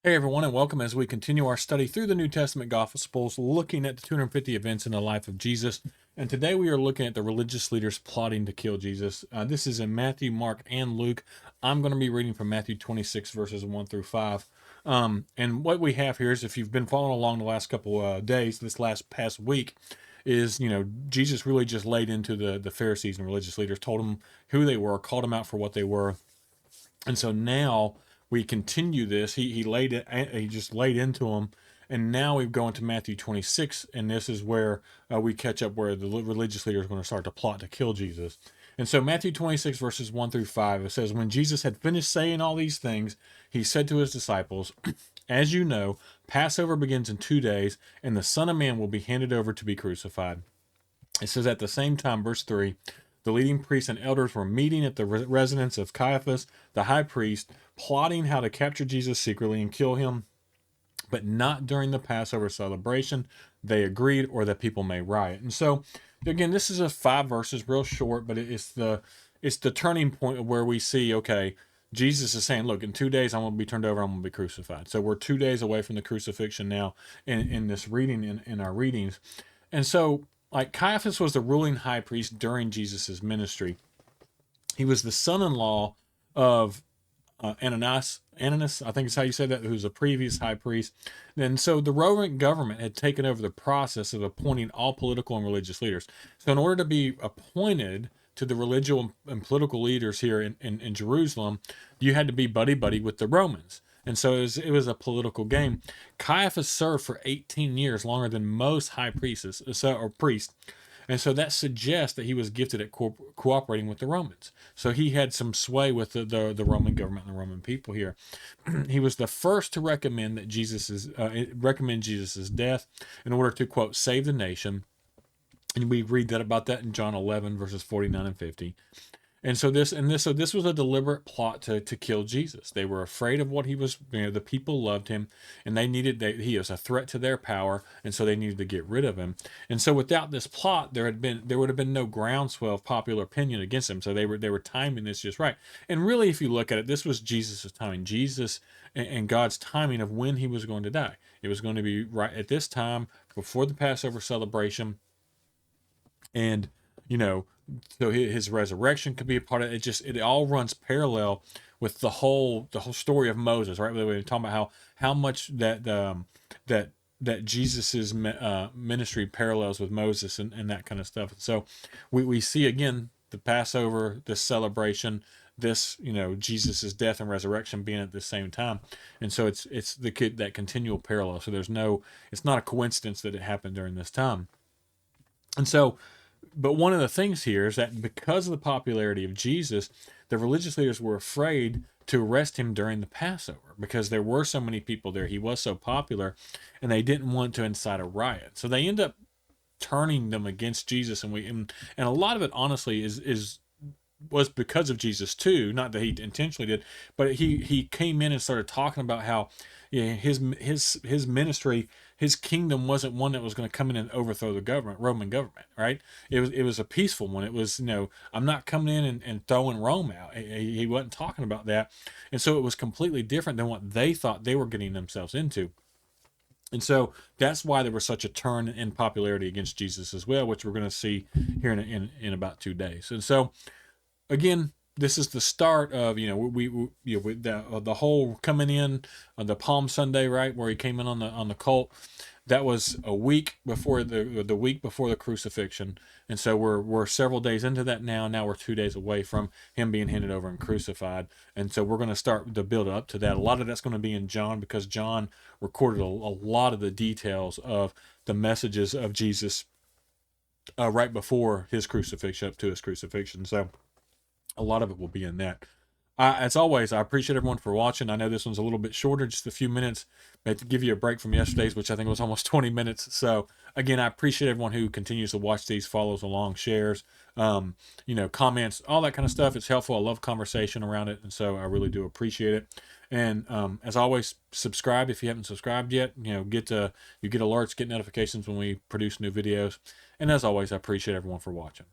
Hey everyone, and welcome as we continue our study through the New Testament Gospels, looking at the 250 events in the life of Jesus. And today we are looking at the religious leaders plotting to kill Jesus. This is in Matthew, Mark, and Luke. I'm going to be reading from Matthew 26, verses 1 through 5. And what we have here is, if you've been following along the last couple days, this last past week, is, Jesus really just laid into the Pharisees and religious leaders, told them who they were, called them out for what they were. And so now we continue this. He just laid into them, and now we go into Matthew 26, and this is where we catch up where the religious leaders are going to start to plot to kill Jesus. And so Matthew 26 verses 1 through 5, it says, when Jesus had finished saying all these things, he said to his disciples, as you know, Passover begins in 2 days, and the Son of Man will be handed over to be crucified. It says at the same time, verse 3, the leading priests and elders were meeting at the residence of Caiaphas, the high priest, plotting how to capture Jesus secretly and kill him, but not during the Passover celebration. They agreed, or that people may riot. And so, again, this is a 5 verses, real short, but it's the turning point of where we see, okay, Jesus is saying, look, in 2 days I'm going to be turned over, I'm going to be crucified. So we're 2 days away from the crucifixion now in this reading, in our readings. And so, like, Caiaphas was the ruling high priest during Jesus' ministry. He was the son-in-law of Ananias, I think is how you say that, who's a previous high priest. And so the Roman government had taken over the process of appointing all political and religious leaders. So in order to be appointed to the religious and political leaders here in Jerusalem, you had to be buddy-buddy with the Romans. And so it was a political game. Caiaphas served for 18 years, longer than most high priests or priests. And so that suggests that he was gifted at cooperating with the Romans. So he had some sway with the Roman government and the Roman people here. He was the first to recommend Jesus's death in order to, quote, save the nation. And we read that about that in John 11 verses 49 and 50. And so this was a deliberate plot to kill Jesus. They were afraid of what he was. The people loved him, and he was a threat to their power, and so they needed to get rid of him. And so without this plot, there would have been no groundswell of popular opinion against him. So they were timing this just right. And really, if you look at it, this was Jesus' timing. Jesus and God's timing of when he was going to die. It was going to be right at this time before the Passover celebration, and you know so his resurrection could be a part of it. It all runs parallel with the whole story of Moses, right? We were talking about how much that Jesus's ministry parallels with Moses and that kind of stuff. So we see again the Passover, this celebration, this Jesus's death and resurrection being at the same time. And so it's that continual parallel. So it's not a coincidence that it happened during this time. And so, but one of the things here is that because of the popularity of Jesus, the religious leaders were afraid to arrest him during the Passover because there were so many people there. He was so popular, and they didn't want to incite a riot. So they end up turning them against Jesus, and a lot of it, honestly, was because of Jesus too. Not that he intentionally did, but he came in and started talking about how his ministry, his kingdom wasn't one that was going to come in and overthrow the Roman government, right? It was a peaceful one. It was, I'm not coming in and throwing Rome out. He wasn't talking about that, and so it was completely different than what they thought they were getting themselves into. And so that's why there was such a turn in popularity against Jesus as well, which we're going to see here in about 2 days. And so again, this is the start of the whole coming in on the Palm Sunday, right, where he came in on the colt. That was a week before the week before the crucifixion, and so we're several days into that now. Now we're 2 days away from him being handed over and crucified, and so we're going to start to build up to that. A lot of that's going to be in John because John recorded a lot of the details of the messages of Jesus right before his crucifixion up to his crucifixion. So a lot of it will be in that. As always, I appreciate everyone for watching. I know this one's a little bit shorter, just a few minutes, but to give you a break from yesterday's, which I think was almost 20 minutes. So again, I appreciate everyone who continues to watch these, follows along, shares, comments, all that kind of stuff. It's helpful. I love conversation around it, and so I really do appreciate it. And as always, subscribe if you haven't subscribed yet. You get alerts, get notifications when we produce new videos. And as always, I appreciate everyone for watching.